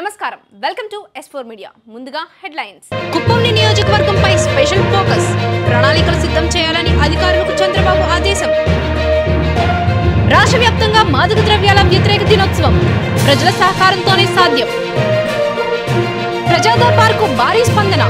నమస్కారం welcome to S4 media ముందుగా headlines కుప్పంని నియోజకవర్గంపై special focus ప్రణాళికలు సిద్ధం చేయాలని అధికారులకు చంద్రబాబు ఆదేశం రాష్ట్ర వ్యాప్తంగా మాదక ద్రవ్యాల వ్యతిరేక దినోత్సవం ప్రజల సహకారంతోనే సాధ్యం ప్రజాదర్ పార్కు భారీ స్పందన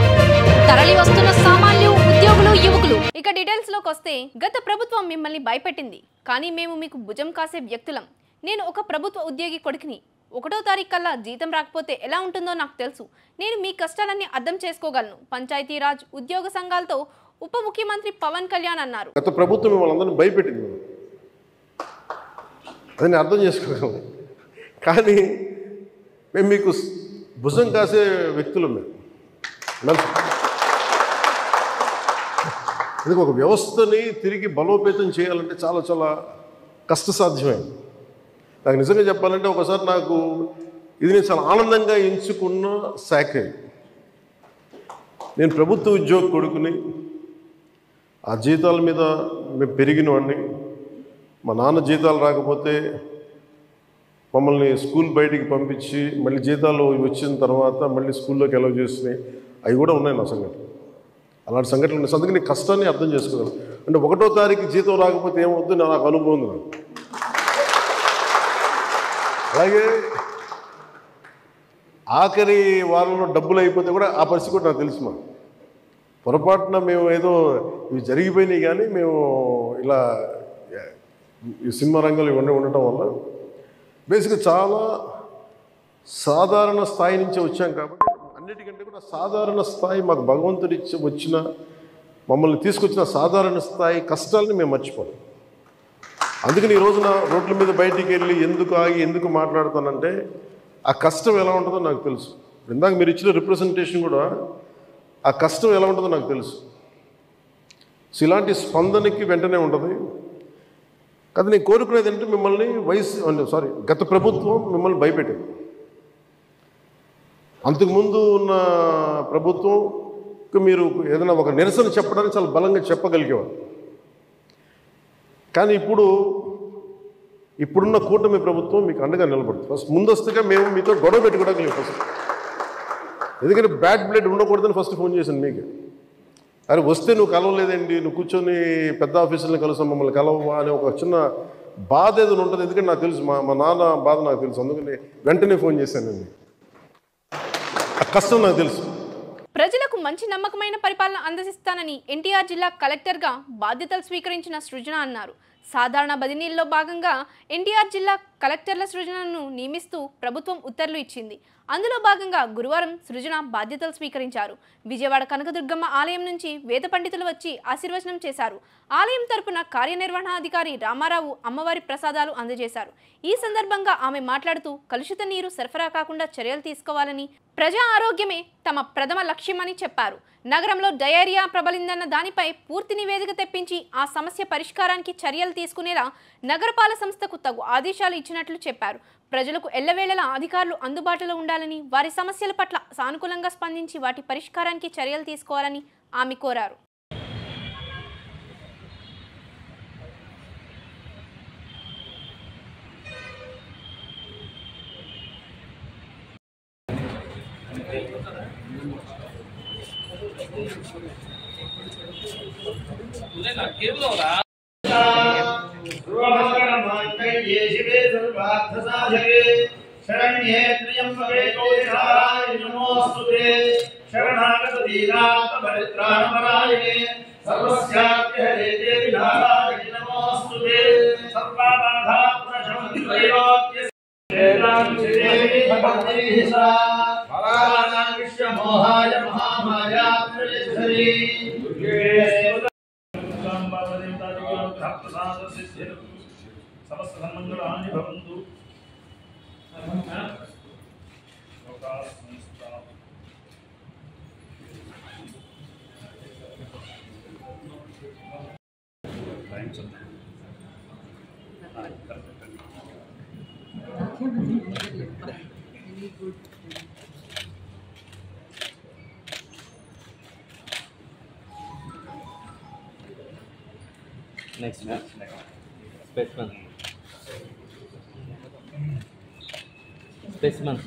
తరలి వస్తున్న సామాన్యులు ఉద్యోగులు యువకులు ఇక డీటెయిల్స్ లోకి వస్తే గత ప్రభుత్వం మిమ్మల్ని భయపెట్టింది కానీ మేము మీకు భుజం కాసే వ్యక్తులం నేను ఒక ప్రభుత్వ ఉద్యోగి కొడుకుని 1వ తారీఖు కల్లా జీతం రాకపోతే ఎలా ఉంటుందో నాకు తెలుసు నేను మీ కష్టాలన్నీ అర్థం చేసుకోగలను పంచాయతీరాజ్ ఉద్యోగ సంఘాలతో ఉప ముఖ్యమంత్రి పవన్ కళ్యాణ్ అన్నారు గత ప్రభుత్వం మిమ్మల్ని భయపెట్టింది అదని అర్థం చేసుకోగలను కానీ మేము మీకు భుజం కాసే వ్యక్తులు ఇది ఒక వ్యవస్థని తిరిగి బలోపేతం చేయాలంటే చాలా చాలా కష్టసాధ్యమైంది నాకు నిజంగా చెప్పాలంటే ఒకసారి నాకు ఇది నేను చాలా ఆనందంగా ఎంచుకున్న శాఖ నేను ప్రభుత్వ ఉద్యోగ కొడుకుని ఆ జీతాల మీద మేము పెరిగిన వాడిని మా నాన్న జీతాలు రాకపోతే మమ్మల్ని స్కూల్ బయటికి పంపించి మళ్ళీ జీతాలు వచ్చిన తర్వాత మళ్ళీ స్కూల్లోకి అలౌ చేసినాయి అవి కూడా ఉన్నాయి నా సంఘటన అలాంటి సంఘటనలు ఉన్నాయి అందుకని కష్టాన్ని అర్థం చేసుకోగలను అంటే 1వ తారీఖు జీతం రాకపోతే ఏమవుద్దు నాకు అనుభవం ఉంది నాకు అలాగే ఆఖరి వారంలో డబ్బులు అయిపోతే కూడా ఆ పరిస్థితి కూడా నాకు తెలుసు మా పొరపాటున మేము ఏదో ఇవి జరిగిపోయినాయి కానీ మేము ఇలా ఈ సినిమా రంగంలో ఇవన్నీ ఉండటం వల్ల బేసిక్గా చాలా సాధారణ స్థాయి నుంచి వచ్చాం కాబట్టి అన్నిటికంటే కూడా సాధారణ స్థాయి మాకు భగవంతుడి వచ్చిన మమ్మల్ని తీసుకొచ్చిన సాధారణ స్థాయి కష్టాలని మేము మర్చిపోం అందుకని ఈ రోజున రోడ్ల మీద బయటికి వెళ్ళి ఎందుకు ఆగి ఎందుకు మాట్లాడుతానంటే ఆ కష్టం ఎలా ఉంటుందో నాకు తెలుసు ఇందాక మీరు ఇచ్చిన రిప్రజెంటేషన్ కూడా ఆ కష్టం ఎలా ఉంటుందో నాకు తెలుసు సో ఇలాంటి స్పందనకి వెంటనే ఉంటుంది కదా నేను కోరుకునేది అంటే మిమ్మల్ని గత ప్రభుత్వం మిమ్మల్ని భయపెట్టింది అంతకుముందు ఉన్న ప్రభుత్వంకి మీరు ఏదైనా ఒక నిరసన చెప్పడానికి చాలా బలంగా చెప్పగలిగేవారు కానీ ఇప్పుడున్న కూటమి ప్రభుత్వం మీకు అండగా నిలబడుతుంది ఫస్ట్ ముందస్తుగా మేము మీతో గొడవ పెట్టుకోవడానికి ఫస్ట్ ఎందుకంటే బ్యాడ్ బ్లడ్ ఉండకూడదని ఫస్ట్ ఫోన్ చేశాను మీకు అరే వస్తే నువ్వు కలవలేదండి నువ్వు కూర్చొని పెద్ద ఆఫీసులను కలుసాం మమ్మల్ని కలవవా అనే ఒక చిన్న బాధ ఏదైనా ఉంటుంది ఎందుకంటే నాకు తెలుసు మా నాన్న బాధ నాకు తెలుసు అందుకని వెంటనే ఫోన్ చేశానండి ఆ కష్టం నాకు తెలుసు ప్రజలకు మంచి నమ్మకమైన పరిపాలన అందజేస్తానని ఎన్టీఆర్ జిల్లా కలెక్టర్గా బాధ్యతలు స్వీకరించిన సృజన అన్నారు సాధారణ బదిలీల్లో భాగంగా ఎన్టీఆర్ జిల్లా కలెక్టర్ల సృజనను నియమిస్తూ ప్రభుత్వం ఉత్తర్వులు ఇచ్చింది అందులో భాగంగా గురువారం సృజన బాధ్యతలు స్వీకరించారు విజయవాడ కనకదుర్గమ్మ ఆలయం నుంచి వేద పండితులు వచ్చి ఆశీర్వచనం చేశారు ఆలయం తరపున కార్యనిర్వహణాధికారి రామారావు అమ్మవారి ప్రసాదాలు అందజేశారు ఈ సందర్భంగా ఆమె మాట్లాడుతూ కలుషిత నీరు సరఫరా కాకుండా చర్యలు తీసుకోవాలని ప్రజా ఆరోగ్యమే తమ ప్రథమ లక్ష్యమని చెప్పారు నగరంలో డయేరియా ప్రబలిందన్న దానిపై పూర్తి నివేదిక తెప్పించి ఆ సమస్య పరిష్కారానికి చర్యలు తీసుకునేలా నగరపాలక సంస్థకు తగు ఆదేశాలు ఇచ్చినట్లు చెప్పారు ప్రజలకు ఎల్లవేళలా అధికారులు అందుబాటులో ఉండాలని వారి సమస్యల పట్ల సానుకూలంగా స్పందించి వాటి పరిష్కారానికి చర్యలు తీసుకోవాలని ఆమె కోరారు शरण्ये त्र्यंबके गौरीनारायणे नमोस्तुते शरणागत दीनाथ परित्राणपरायणे सर्वस्याप्य हरे देवी नारायणे नमोस्तुते सर्वबाधाप्रशमनत्रैलोक्य देवी भगवती सा भगवान् विश्व मोहाय महामाया प्रयच्छति दुर्गे समस्त सन्मंगलानि भवन्तु Next. Specimen. Specimens.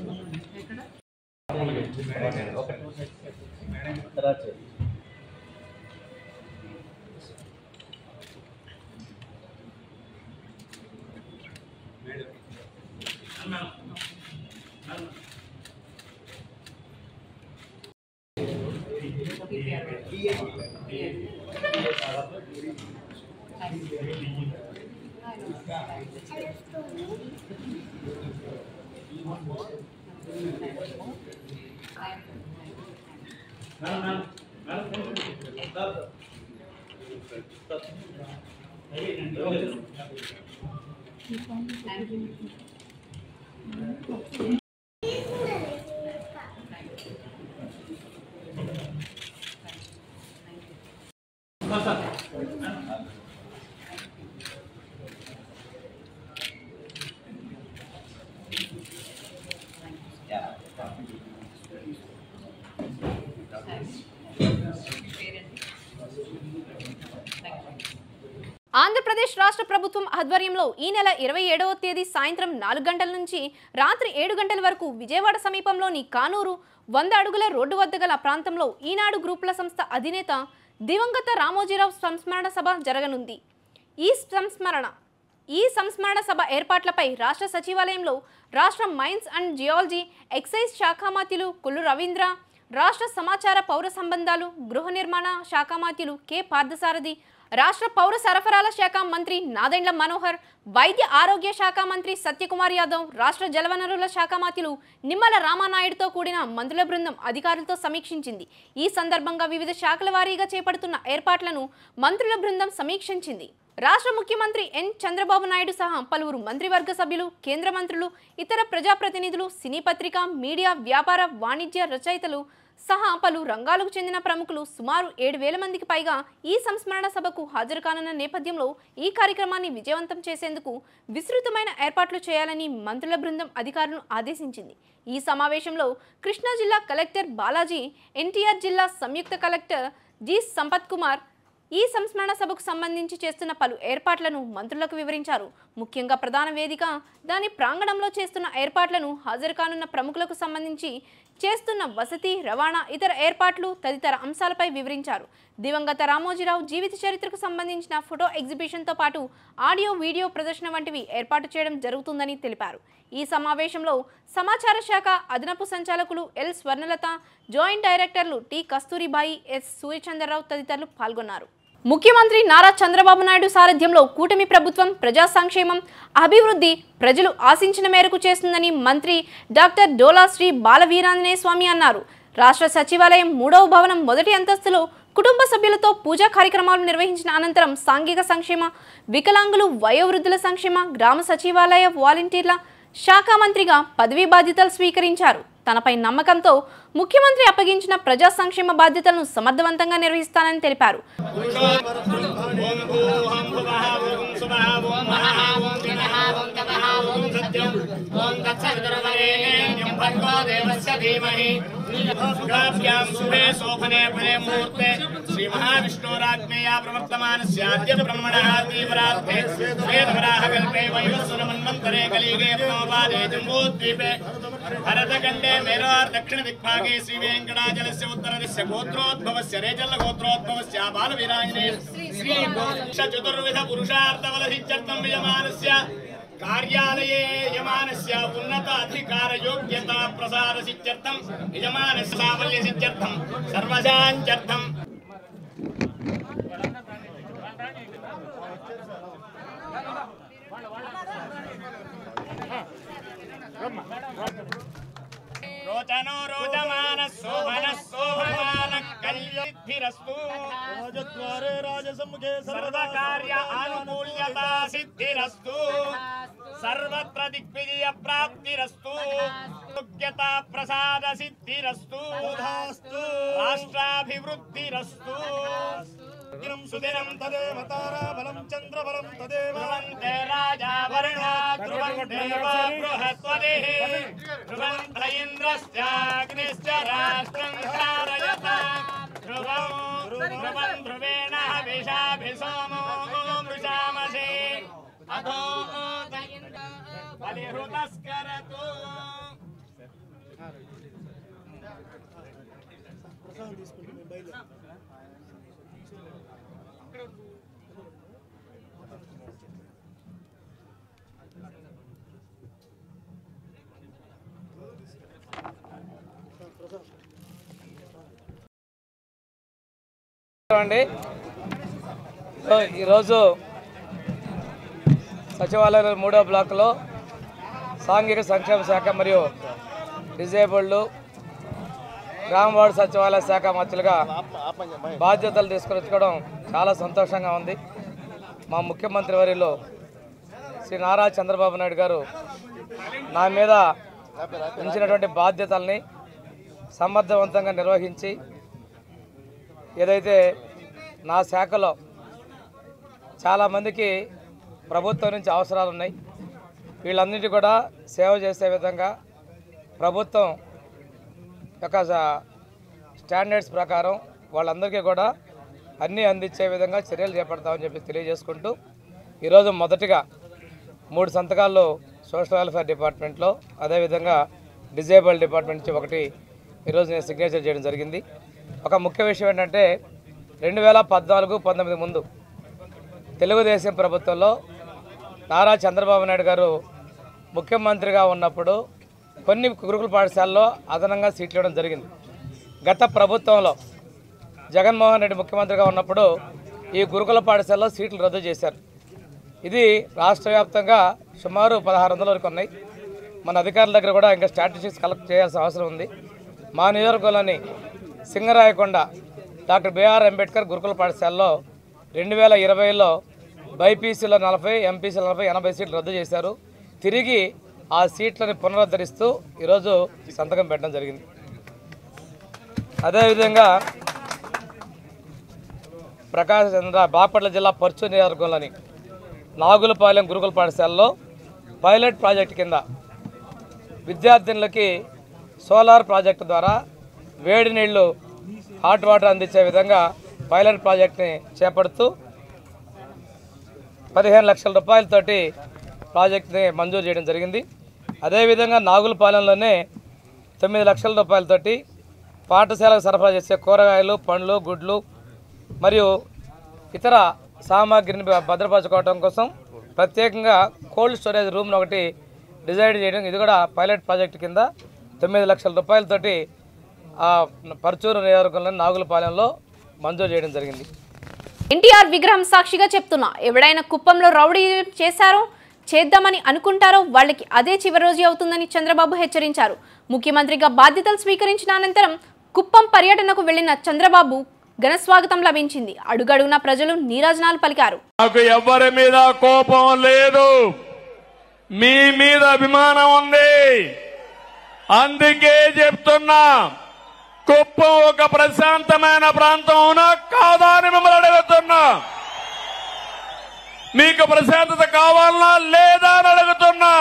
ఆంధ్రప్రదేశ్ రాష్ట్ర ప్రభుత్వం ఆధ్వర్యంలో ఈ నెల 27వ తేదీ సాయంత్రం 4 గంటల నుంచి రాత్రి 7 గంటల వరకు విజయవాడ సమీపంలోని కానూరు 100 అడుగుల రోడ్డు వద్ద గల ప్రాంతంలో ఈనాడు గ్రూపుల సంస్థ అధినేత దివంగత రామోజీరావు సంస్మరణ సభ జరగనుంది. ఈ సంస్మరణ సభ ఏర్పాట్లపై రాష్ట్ర సచివాలయంలో రాష్ట్ర మైన్స్ అండ్ జియాలజీ ఎక్సైజ్ శాఖ మంత్రులు కొల్లు రవీంద్ర, రాష్ట్ర సమాచార పౌర సంబంధాలు గృహ నిర్మాణ శాఖ మంత్రులు కె పార్థసారథి, రాష్ట్ర పౌర సరఫరాల శాఖ మంత్రి నాదెండ్ల మనోహర్, వైద్య ఆరోగ్య శాఖ మంత్రి సత్యకుమార్ యాదవ్, రాష్ట్ర జలవనరుల శాఖ మంత్రులు నిమ్మల రామానాయుడుతో కూడిన మంత్రుల బృందం అధికారులతో సమీక్షించింది. ఈ సందర్భంగా వివిధ శాఖల వారీగా చేపడుతున్న ఏర్పాట్లను మంత్రుల బృందం సమీక్షించింది. రాష్ట్ర ముఖ్యమంత్రి ఎన్ చంద్రబాబు నాయుడు సహా పలువురు మంత్రివర్గ సభ్యులు, కేంద్ర మంత్రులు, ఇతర ప్రజాప్రతినిధులు, సినీ పత్రిక, మీడియా, వ్యాపార, వాణిజ్య రచయితలు సహా పలు రంగాలకు చెందిన ప్రముఖులు సుమారు 7,000 మందికి పైగా ఈ సంస్మరణ సభకు హాజరు కానున్న నేపథ్యంలో ఈ కార్యక్రమాన్ని విజయవంతం చేసేందుకు విస్తృతమైన ఏర్పాట్లు చేయాలని మంత్రుల బృందం అధికారులను ఆదేశించింది. ఈ సమావేశంలో కృష్ణా జిల్లా కలెక్టర్ బాలాజీ, ఎన్టీఆర్ జిల్లా సంయుక్త కలెక్టర్ జి సంపత్ కుమార్ ఈ సంస్మరణ సభకు సంబంధించి చేస్తున్న పలు ఏర్పాట్లను మంత్రులకు వివరించారు. ముఖ్యంగా ప్రధాన వేదిక, దాని ప్రాంగణంలో చేస్తున్న ఏర్పాట్లను, హాజరు కానున్న ప్రముఖులకు సంబంధించి చేస్తున్న వసతి, రవాణా, ఇతర ఏర్పాట్లు తదితర అంశాలపై వివరించారు. దివంగత రామోజీరావు జీవిత చరిత్రకు సంబంధించిన ఫోటో ఎగ్జిబిషన్తో పాటు ఆడియో, వీడియో ప్రదర్శన వంటివి ఏర్పాటు చేయడం జరుగుతుందని తెలిపారు. ఈ సమావేశంలో సమాచార శాఖ అదనపు సంచాలకులు ఎల్ స్వర్ణలత, జాయింట్ డైరెక్టర్లు టి కస్తూరిబాయి, ఎస్ సూర్యచంద్రరావు తదితరులు పాల్గొన్నారు. ముఖ్యమంత్రి నారా చంద్రబాబు నాయుడు సారథ్యంలో కూటమి ప్రభుత్వం ప్రజా సంక్షేమం, అభివృద్ధి ప్రజలు ఆశించిన మేరకు చేస్తుందని మంత్రి డాక్టర్ డోలా శ్రీ బాలవీరాంజనేయ స్వామి అన్నారు. రాష్ట్ర సచివాలయం 3వ భవనం మొదటి అంతస్తులో కుటుంబ సభ్యులతో పూజా కార్యక్రమాలు నిర్వహించిన అనంతరం సాంఘిక సంక్షేమ, వికలాంగులు, వయోవృద్ధుల సంక్షేమ, గ్రామ సచివాలయ వాలంటీర్ల శాఖ మంత్రిగా పదవీ బాధ్యతలు స్వీకరించారు. తనపై నమ్మకంతో ముఖ్యమంత్రి అప్పగించిన ప్రజా సంక్షేమ బాధ్యతలను సమర్థవంతంగా నిర్వహిస్తానని తెలిపారు. శ్రీ మహావిష్ణురాజ్ఞయా ప్రవర్తమానస్యాద్య బ్రహ్మణః తీవ్రార్థే శ్వేతవరాహకల్పే వైవస్వనమన్వంతరే కలియుగే ప్రథమపాదే జంబూద్వీపే భరతఖండే మేరోర్ దక్షిణ దిక్భాగే శ్రీ వెంకటాచలస్య ఉత్తరదిశ గోత్రోద్భవస్య రేచల్ల గోత్రోద్భవస్య బాలవీరాంజనేయ శ్రీ చతుర్విధ పురుషార్థఫలసిద్ధ్యర్థం యజమానస్య కార్యాలయే యజమానస్య ఉన్నత అధికార యోగ్యత ప్రసాద సిద్ధ్యర్థం యజమానస్య సాఫల్య సిద్ధ్యర్థం సర్వశాంత్యర్థం रोचनो रोचमान शोभन शोभमान कल्याणिरस्तु राजद्वारे राजसम्मुखे सर्वकार्य अनुकूल्यता सिद्धिरस्तु सर्वत्र दिग्विजय प्राप्तिरस्तु योग्यता प्रसाद सिद्धिरस्तु राष्ट्राभिवृद्धिरस्तु दिनं सुदिनं तदेव ताराबलं चन्द्रबलं तदेव ध्रुवन्ते राजा वरुणा ध्रुवन्तेव बृहस्पतिः ध्रुवन्त इन्द्रश्चाग्निश्च राष्ट्रं धारयता ध्रुवं ध्रुवेण हविषाभिसोमो मृषामसे अधो बलिहृतस्करतु అండి ఈరోజు సచివాలయం 3వ బ్లాక్లో సాంఘిక సంక్షేమ శాఖ మరియు డిజేబుల్డ్ గ్రామ వార్డు సచివాలయ శాఖ మంత్రులుగా బాధ్యతలు తీసుకొచ్చుకోవడం చాలా సంతోషంగా ఉంది. మా ముఖ్యమంత్రి వర్యులు శ్రీ నారా చంద్రబాబు నాయుడు గారు నా మీద ఉంచినటువంటి బాధ్యతల్ని సమర్థవంతంగా నిర్వహించి ఏదైతే నా శాఖలో చాలామందికి ప్రభుత్వం నుంచి అవసరాలు ఉన్నాయి, వీళ్ళందరికీ కూడా సేవ చేసే విధంగా ప్రభుత్వం యొక్క స్టాండర్డ్స్ ప్రకారం వాళ్ళందరికీ కూడా అన్నీ అందించే విధంగా చర్యలు చేపడతామని చెప్పి తెలియజేసుకుంటూ ఈరోజు మొదటిగా 3 సంతకాలు సోషల్ వెల్ఫేర్ డిపార్ట్మెంట్లో, అదేవిధంగా డిజేబుల్డ్ డిపార్ట్మెంట్ నుంచి ఒకటి ఈరోజు నేను సిగ్నేచర్ చేయడం జరిగింది. ఒక ముఖ్య విషయం ఏంటంటే 2014-19 ముందు తెలుగుదేశం ప్రభుత్వంలో నారా చంద్రబాబు నాయుడు గారు ముఖ్యమంత్రిగా ఉన్నప్పుడు కొన్ని గురుకుల పాఠశాలలో అదనంగా సీట్లు ఇవ్వడం జరిగింది. గత ప్రభుత్వంలో జగన్మోహన్ రెడ్డి ముఖ్యమంత్రిగా ఉన్నప్పుడు ఈ గురుకుల పాఠశాలలో సీట్లు రద్దు చేశారు. ఇది రాష్ట్ర వ్యాప్తంగా సుమారు 1600 వరకు ఉన్నాయి. మన అధికారుల దగ్గర కూడా ఇంకా స్టాటిస్టిక్స్ కలెక్ట్ చేయాల్సిన అవసరం ఉంది. మా నియోజకవర్గంలోని సింగరాయకొండ డాక్టర్ బిఆర్ అంబేద్కర్ గురుకుల పాఠశాలలో 2020లో బైపీసీలో 40, ఎంపీసీలో 40, 80 సీట్లు రద్దు చేశారు. తిరిగి ఆ సీట్లను పునరుద్ధరిస్తూ ఈరోజు సంతకం పెట్టడం జరిగింది. అదేవిధంగా ప్రకాశం చంద్ర బాపట్ల జిల్లా పర్చూరు నియోజకవర్గంలోని నాగులపాలెం గురుకుల పాఠశాలలో పైలట్ ప్రాజెక్టు కింద విద్యార్థినులకి సోలార్ ప్రాజెక్టు ద్వారా వేడి నీళ్లు హాట్ వాటర్ అందించే విధంగా పైలట్ ప్రాజెక్ట్ని చేపడుతూ 15 లక్షల రూపాయలతోటి ప్రాజెక్ట్ని మంజూరు చేయడం జరిగింది. అదేవిధంగా నాగులపాలెంలోనే 9 లక్షల రూపాయలతోటి పాఠశాలకు సరఫరా చేసే కూరగాయలు, పండ్లు, గుడ్లు మరియు ఇతర సామాగ్రిని భద్రపరచుకోవడం కోసం ప్రత్యేకంగా కోల్డ్ స్టోరేజ్ రూమ్ను ఒకటి డిజైన్ చేయడం, ఇది కూడా పైలట్ ప్రాజెక్టు కింద 9 లక్షల రూపాయలతోటి పర్చూరు నియోజకవర్గంలోని నాగులపాలెంలో మంజూరు చేయడం జరిగింది. ఎన్టీఆర్ విగ్రహం సాక్షిగా చెప్తున్నా, ఎవడైనా కుప్పంలో రౌడీ చేశారో చేద్దామని అనుకుంటారో వాళ్ళకి అదే చివరి రోజు అవుతుందని చంద్రబాబు హెచ్చరించారు. ముఖ్యమంత్రిగా బాధ్యతలు స్వీకరించిన అనంతరం కుప్పం పర్యటనకు వెళ్లిన చంద్రబాబు ఘన స్వాగతం లభించింది. అడుగడుగున ప్రజలు నీరాజనాలు పలికారు. నాకు ఎవరి మీద కోపం లేదు, మీ మీద అభిమానం ఉంది. అందుకే చెప్తున్నా, కుప్పం ఒక ప్రశాంతమైన ప్రాంతం అవునా కాదా అని మిమ్మల్ని అడుగుతున్నా. మీకు ప్రశాంతత కావాలనా లేదా అని అడుగుతున్నా.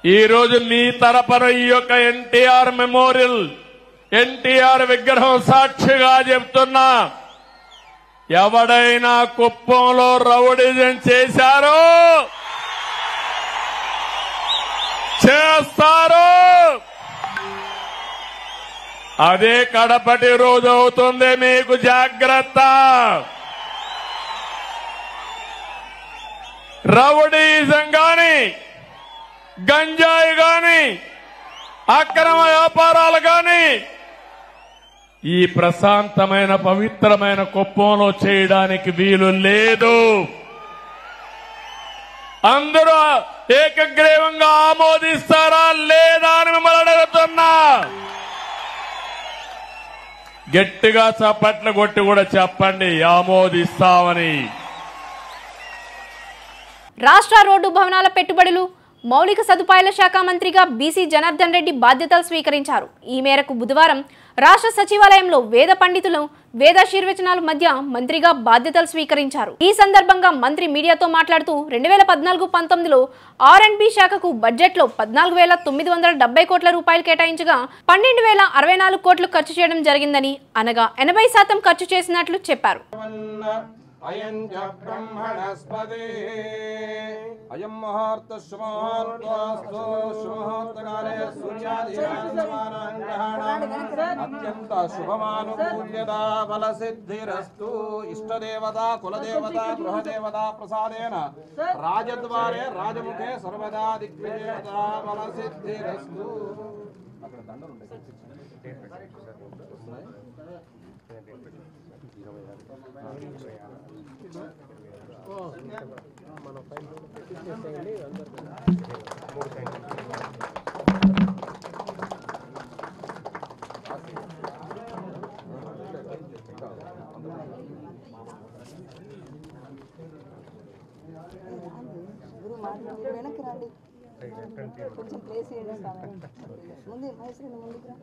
ఈరోజు మీ తరపున ఈ యొక్క ఎన్టీఆర్ మెమోరియల్, ఎన్టీఆర్ విగ్రహం సాక్షిగా చెప్తున్నా, ఎవడైనా కుప్పంలో రౌడిజం చేశారో చేస్తారు, అదే కడపటి రోజు అవుతుంది. మీకు జాగ్రత్త. రౌడీజం గాని, గంజాయి గాని, అక్రమ వ్యాపారాలు గాని ఈ ప్రశాంతమైన పవిత్రమైన కుప్పంలో చేయడానికి వీలు లేదు. అందరూ ఏకగ్రీవంగా ఆమోదిస్తారా లేదా అని మిమ్మల్ని అడుగుతున్నా. గట్టిగా చప్పట్లు కొట్టి కూడా చెప్పండి ఆమోదిస్తామని. రాష్ట్ర రోడ్డు భవనాల పెట్టుబడులు మౌలిక సదుపాయాల శాఖ మంత్రిగా బీసీ జనార్దన్ రెడ్డి బాధ్యతలు స్వీకరించారు. ఈ మేరకు బుధవారం రాష్ట్ర సచివాలయంలో వేద పండితులు వేదాశీర్వచనాల మధ్య మంత్రిగా బాధ్యతలు స్వీకరించారు. ఈ సందర్భంగా మంత్రి మీడియాతో మాట్లాడుతూ 2014-19లో R&B శాఖకు బడ్జెట్లో 14,970 కోట్ల రూపాయలు కేటాయించగా 12,064 కోట్లు ఖర్చు చేయడం జరిగిందని, అనగా 80% ఖర్చు చేసినట్లు చెప్పారు. అయం చ బ్రహ్మణస్పదే అయం ముహూర్త శుభముహూర్తస్తు శుభముహూర్తకాలే సూర్యాదినాం అత్యంత శుభమానుకూల్యతా బలసిద్ధిరస్తు. ఇష్టదేవత కులదేవత గృహదేవత ప్రసాదేన రాజద్వారే రాజముఖే సర్వదా దిగ్విజయత బలసిద్ధిరస్తు. వెనక్కి రండి, కొంచెం ప్లేస్ ఇవ్వండి. ముందు మహేశ్వరి ముందుకు రా.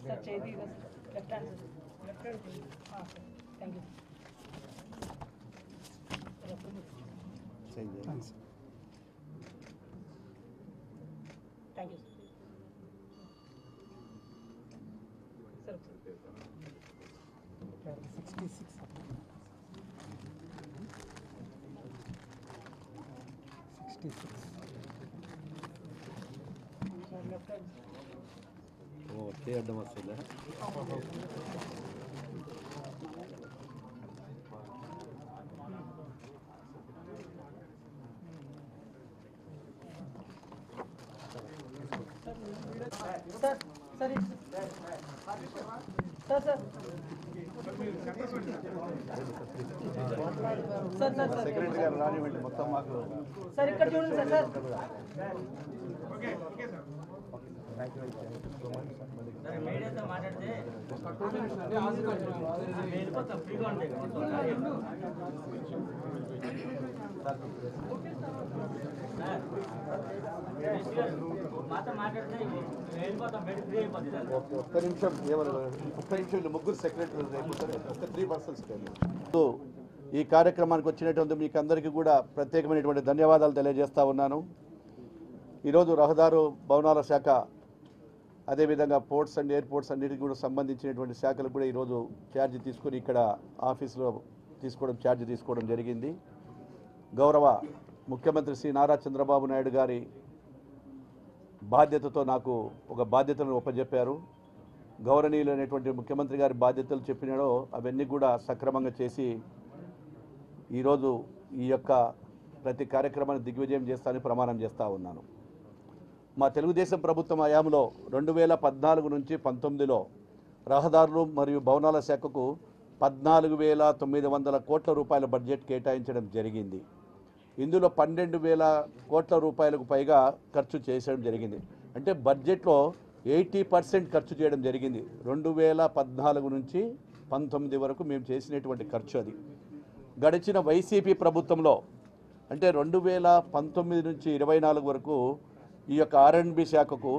సార్ చేతి left hand thank you. Thank you sir. 66 అడ్డం వస్తుందా? Sir sir sir sir secretary గారు రానివ్వండి, మొత్తం మాకు సార్ ఇక్కడ చూడండి సార్. సార్ మీడియాతో మాట్లాడితే వెళ్ళిపోతాం, ఫ్రీగా ఉంటాయి. మాతో మాట్లాడితే వెళ్ళిపోతాం, ఫ్రీ అయిపోతుంది. ఒక్క నిమిషం ముగ్గురు సెక్రటరీ ఒక్క 3 పర్సన్స్. ఈ కార్యక్రమానికి వచ్చినటువంటి మీకు అందరికీ కూడా ప్రత్యేకమైనటువంటి ధన్యవాదాలు తెలియజేస్తా ఉన్నాను. ఈరోజు రహదారు భవనాల శాఖ, అదేవిధంగా పోర్ట్స్ అండ్ ఎయిర్పోర్ట్స్ అన్నిటికీ కూడా సంబంధించినటువంటి శాఖలు కూడా ఈరోజు ఛార్జ్ తీసుకొని ఇక్కడ ఆఫీసులో ఛార్జ్ తీసుకోవడం జరిగింది. గౌరవ ముఖ్యమంత్రి శ్రీ నారా చంద్రబాబు నాయుడు గారి బాధ్యతతో నాకు ఒక బాధ్యతను ఒప్పజెప్పారు. గౌరవనీయులైనటువంటి ముఖ్యమంత్రి గారి బాధ్యతలు చెప్పినాడో అవన్నీ కూడా సక్రమంగా చేసి ఈరోజు ఈ యొక్క ప్రతి కార్యక్రమాన్ని దిగ్విజయం చేస్తానని ప్రమాణం చేస్తూ ఉన్నాను. మా తెలుగుదేశం ప్రభుత్వం హయాంలో 2014 నుంచి 19లో రహదారులు మరియు భవనాల శాఖకు 14,900 కోట్ల రూపాయల బడ్జెట్ కేటాయించడం జరిగింది. ఇందులో 12,000 కోట్ల రూపాయలకు పైగా ఖర్చు చేయడం జరిగింది. అంటే బడ్జెట్లో 80% ఖర్చు చేయడం జరిగింది. 2014 నుంచి 19 వరకు మేము చేసినటువంటి ఖర్చు అది. గడిచిన వైసీపీ ప్రభుత్వంలో అంటే 2019 నుంచి 24 వరకు ఈ యొక్క R&B శాఖకు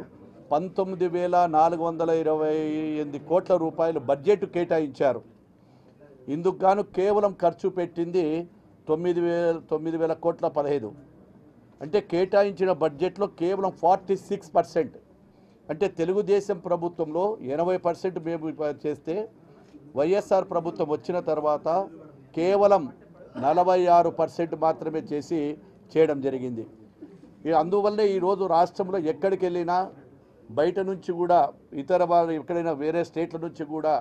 19,428 కోట్ల రూపాయలు బడ్జెట్ కేటాయించారు. ఇందుకు గాను కేవలం ఖర్చు పెట్టింది 9,000 కోట్ల 15. అంటే కేటాయించిన బడ్జెట్లో కేవలం 46%. అంటే తెలుగుదేశం ప్రభుత్వంలో 80% మేము చేస్తే వైఎస్ఆర్ ప్రభుత్వం వచ్చిన తర్వాత కేవలం 46% మాత్రమే చేయడం జరిగింది. అందువల్లే ఈరోజు రాష్ట్రంలో ఎక్కడికి వెళ్ళినా బయట నుంచి కూడా ఇతర వాళ్ళు ఎక్కడైనా వేరే స్టేట్ల నుంచి కూడా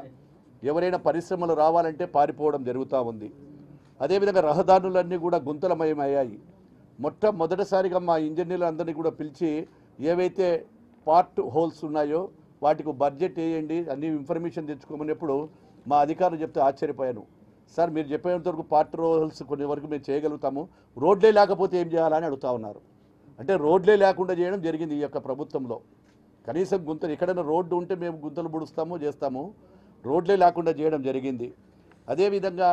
ఎవరైనా పరిశ్రమలు రావాలంటే పారిపోవడం జరుగుతూ ఉంది. అదేవిధంగా రహదారులన్నీ కూడా గుంతలమయమయ్యాయి. మొట్టమొదటిసారిగా మా ఇంజనీర్లు అందరినీ కూడా పిలిచి ఏవైతే పార్ట్ హోల్స్ ఉన్నాయో వాటికి బడ్జెట్ వేయండి అన్ని ఇన్ఫర్మేషన్ తెచ్చుకోమన్నప్పుడు మా అధికారులు చెప్తే ఆశ్చర్యపోయాను. సార్ మీరు చెప్పేంతవరకు పార్ట్ హోల్స్ కొన్ని వరకు మేము చేయగలుగుతాము, రోడ్లే లేకపోతే ఏం చేయాలని అడుగుతూ ఉన్నారు. అంటే రోడ్లే లేకుండా చేయడం జరిగింది ఈ యొక్క ప్రభుత్వంలో. కనీసం గుంతలు ఎక్కడైనా రోడ్డు ఉంటే మేము గుంతలు పుడుస్తాము చేస్తాము, రోడ్లే లేకుండా చేయడం జరిగింది. అదేవిధంగా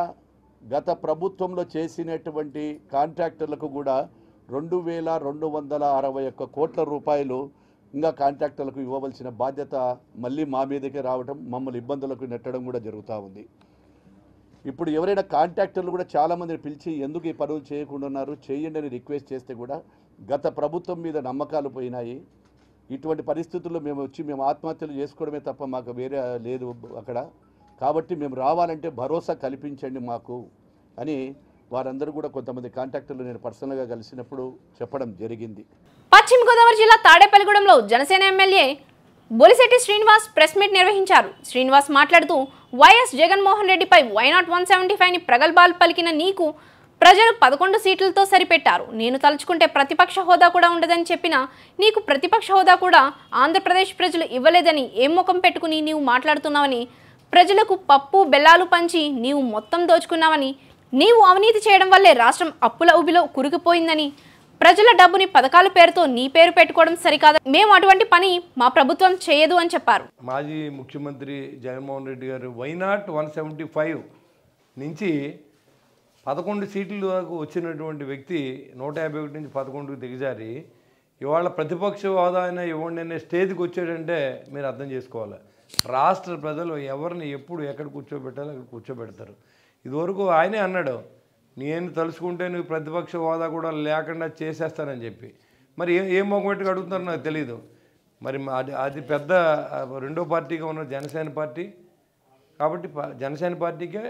గత ప్రభుత్వంలో చేసినటువంటి కాంట్రాక్టర్లకు కూడా 2,261 కోట్ల రూపాయలు ఇంకా కాంట్రాక్టర్లకు ఇవ్వవలసిన బాధ్యత మళ్ళీ మా మీదకే రావడం, మమ్మల్ని ఇబ్బందులకు నెట్టడం కూడా జరుగుతూ ఉంది. ఇప్పుడు ఎవరైనా కాంట్రాక్టర్లు కూడా చాలామందిని పిలిచి ఎందుకు ఈ పనులు చేయకుండా ఉన్నారు, చేయండి అని రిక్వెస్ట్ చేస్తే కూడా గత ప్రభుత్వం మీద నమ్మకాలు పోయినాయి. ఇటువంటి పరిస్థితుల్లో మేము ఆత్మహత్యలు చేసుకోవడమే తప్ప మాకు వేరే లేదు అక్కడ. కాబట్టి మేము రావాలంటే భరోసా కల్పించండి మాకు అని వారందరూ కూడా కొంతమంది కాంటాక్టర్లు నేను పర్సనల్గా కలిసినప్పుడు చెప్పడం జరిగింది. పశ్చిమ గోదావరి జిల్లా తాడేపల్లిగూడెంలో Janasena MLA Bolisetti Srinivas press meet నిర్వహించారు. శ్రీనివాస్ మాట్లాడుతూ వైఎస్ జగన్మోహన్ రెడ్డిపై వైనాట్ 175ని ప్రగల్భాలు పలికిన నీకు ప్రజలు 11 సీట్లతో సరిపెట్టారు. నేను తలుచుకుంటే ప్రతిపక్ష హోదా కూడా ఉండదని చెప్పినా నీకు ప్రతిపక్ష హోదా కూడా ఆంధ్రప్రదేశ్ ప్రజలు ఇవ్వలేదని ఏం ముఖం పెట్టుకుని నీవు మాట్లాడుతున్నావని, ప్రజలకు పప్పు బెల్లాలు పంచి నీవు మొత్తం దోచుకున్నావని, నీవు అవినీతి చేయడం వల్లే రాష్ట్రం అప్పుల ఊబిలో కురికిపోయిందని, ప్రజల డబ్బుని పథకాల పేరుతో నీ పేరు పెట్టుకోవడం సరికాదు, మేము అటువంటి పని మా ప్రభుత్వం చేయదు అని చెప్పారు. మాజీ ముఖ్యమంత్రి జగన్మోహన్ రెడ్డి గారు వైనాట్ 175 నుంచి 11 సీట్లు వచ్చినటువంటి వ్యక్తి 151 నుంచి 11కు దిగజారి ఇవాళ ప్రతిపక్ష హోదా అయినా ఇవ్వండి అనే స్టేజ్కి వచ్చాడంటే మీరు అర్థం చేసుకోవాలి. రాష్ట్ర ప్రజలు ఎవరిని ఎప్పుడు ఎక్కడ కూర్చోబెట్టాలో అక్కడ కూర్చోబెడతారు. ఇదివరకు ఆయనే అన్నాడు, నేను తలుచుకుంటే నువ్వు ప్రతిపక్ష హోదా కూడా లేకుండా చేసేస్తానని చెప్పి. మరి ఏం మొగబెట్టుకు అడుగుతారో నాకు తెలియదు. మరి అది పెద్ద రెండో పార్టీగా ఉన్న జనసేన పార్టీ కాబట్టి జనసేన పార్టీకే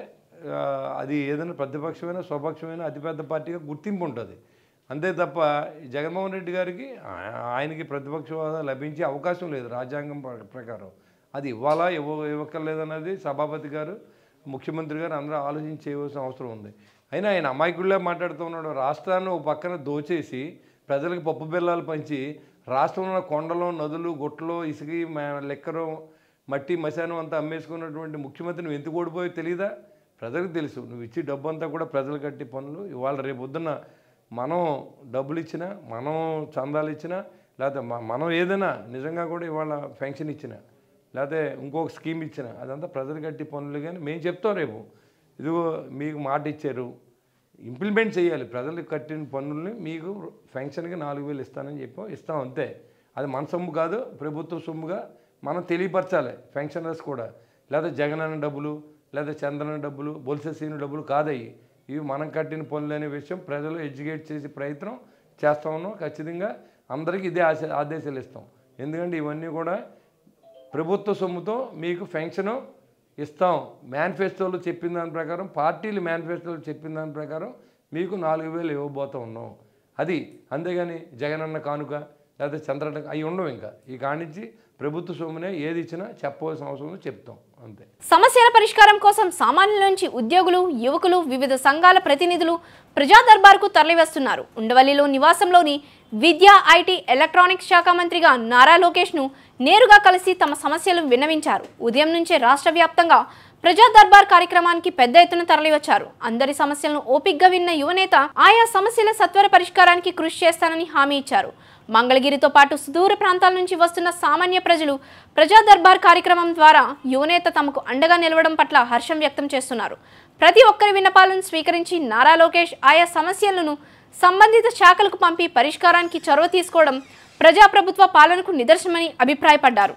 అది ఏదైనా ప్రతిపక్షమైన స్వపక్షమైన అతిపెద్ద పార్టీగా గుర్తింపు ఉంటుంది. అంతే తప్ప జగన్మోహన్ రెడ్డి గారికి ఆయనకి ప్రతిపక్ష హోదా లభించే అవకాశం లేదు రాజ్యాంగం ప్రకారం. అది ఇవ్వాలా ఇవ్వక్కర్లేదన్నది సభాపతి గారు ముఖ్యమంత్రి గారు అందరూ ఆలోచించి చేయవలసిన అవసరం ఉంది. అయినా ఆయన అమాయకుడిలా మాట్లాడుతూ ఉన్నాడు. రాష్ట్రాన్ని ఒక పక్కన దోచేసి ప్రజలకు పప్పు బెల్లాలు పంచి రాష్ట్రంలో కొండలు నదులు గుట్టలు ఇసుక లెక్కరు మట్టి మశానం అంతా అమ్మేసుకున్నటువంటి ముఖ్యమంత్రి నువ్వు ఎందుకు ఓడిపోయో తెలియదా? ప్రజలకు తెలుసు. నువ్వు ఇచ్చి డబ్బు అంతా కూడా ప్రజలు కట్టి పనులు. ఇవాళ రేపొద్దున మనం డబ్బులు ఇచ్చినా, మనం చందాలు ఇచ్చినా, లేకపోతే మనం ఏదైనా నిజంగా కూడా ఇవాళ పెన్షన్ ఇచ్చినా, లేకపోతే ఇంకొక స్కీమ్ ఇచ్చినా అదంతా ప్రజలు కట్టి పనులు. కానీ మేము చెప్తాం రేపు ఇదిగో మీకు మాట ఇచ్చారు, ఇంప్లిమెంట్ చేయాలి. ప్రజలకు కట్టిన పన్నుల్ని మీకు పెన్షన్కి 4,000 ఇస్తానని ఇస్తాం అంతే. అది మన సొమ్ము కాదు, ప్రభుత్వ సొమ్ముగా మనం తెలియపరచాలి పెన్షనర్స్ కూడా. లేదా జగనన్న డబ్బులు, లేదా చంద్రన్న డబ్బులు, బొలిశెట్టి డబ్బులు కాదయ్యి. ఇవి మనం కట్టిన పనులు అనే విషయం ప్రజలు ఎడ్యుకేట్ చేసే ప్రయత్నం చేస్తా ఉన్నాం. ఖచ్చితంగా అందరికీ ఇదే ఆదేశాలు ఇస్తాం. ఎందుకంటే ఇవన్నీ కూడా ప్రభుత్వ సొమ్ముతో మీకు పెన్షను ఇస్తాం. మేనిఫెస్టోలో చెప్పిన దాని ప్రకారం, పార్టీలు మేనిఫెస్టోలో చెప్పిన దాని ప్రకారం మీకు 4,000 ఇవ్వబోతూ ఉన్నాం. అది అంతేగాని జగనన్న కానుక లేకపోతే చంద్రన్న అవి ఉండవు. ఇంకా ఈ కానించి ప్రభుత్వ సొమ్మునే ఏది ఇచ్చినా చెప్పవలసిన అవసరం చెప్తాం అంతే. సమస్యల పరిష్కారం కోసం సామాన్యుల నుంచి ఉద్యోగులు, యువకులు, వివిధ సంఘాల ప్రతినిధులు ప్రజా దర్బార్కు తరలివస్తున్నారు. ఉండవల్లిలో నివాసంలోని విద్యా, ఐటీ, ఎలక్ట్రానిక్స్ శాఖ మంత్రిగా నారా లోకేష్ను నేరుగా కలిసి తమ సమస్యలు విన్నవించారు. ఉదయం నుంచే రాష్ట్ర వ్యాప్తంగా ప్రజా దర్బార్ కార్యక్రమానికి పెద్ద ఎత్తున తరలివచ్చారు. అందరి సమస్యలను ఓపికగా విన్న యువనేత ఆయా సమస్యల సత్వర పరిష్కారానికి కృషి చేస్తానని హామీ ఇచ్చారు. మంగళగిరితో పాటు సుదూర ప్రాంతాల నుంచి వస్తున్న సామాన్య ప్రజలు ప్రజా దర్బార్ కార్యక్రమం ద్వారా యువనేత తమకు అండగా నిలవడం పట్ల హర్షం వ్యక్తం చేస్తున్నారు. ప్రతి ఒక్కరి విన్నపాలను స్వీకరించి నారా లోకేష్ ఆయా సమస్యలను సంబంధిత శాఖలకు పంపి పరిష్కారానికి చొరవ తీసుకోవడం ప్రజాప్రభుత్వ పాలనకు నిదర్శనమని అభిప్రాయపడ్డారు.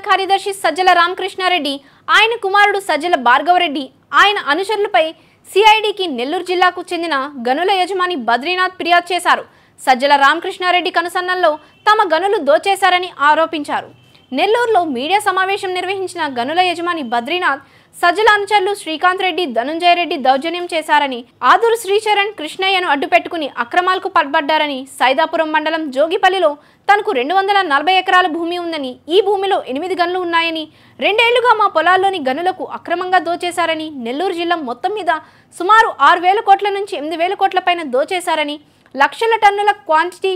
కార్యదర్శి సజ్జల రామకృష్ణారెడ్డి, ఆయన కుమారుడు సజ్జల భార్గవరెడ్డి, ఆయన అనుచరులపై సిఐడికి నెల్లూరు జిల్లాకు చెందిన గనుల యజమాని బద్రీనాథ్ ఫిర్యాదు చేశారు. సజ్జల రామకృష్ణారెడ్డి కనుసన్నల్లో తమ గనులు దోచేశారని ఆరోపించారు. నెల్లూరులో మీడియా సమావేశం నిర్వహించిన గనుల యజమాని బద్రీనాథ్ సజ్జల అనుచరులు శ్రీకాంత్ రెడ్డి, ధనుంజయ రెడ్డి దౌర్జన్యం చేశారని, ఆదూరు శ్రీచరణ్ కృష్ణయ్యను అడ్డుపెట్టుకుని అక్రమాలకు పడ్బడ్డారని, సైదాపురం మండలం జోగిపల్లిలో తనకు 240 ఎకరాల భూమి ఉందని, ఈ భూమిలో 8 గనులు ఉన్నాయని, 2 ఏళ్లుగా మా పొలాల్లోని గనులకు అక్రమంగా దోచేశారని, నెల్లూరు జిల్లా మొత్తం మీద సుమారు 6,000 కోట్ల నుంచి 8,000 కోట్ల పైన దోచేశారని, లక్షల టన్నుల క్వాంటిటీ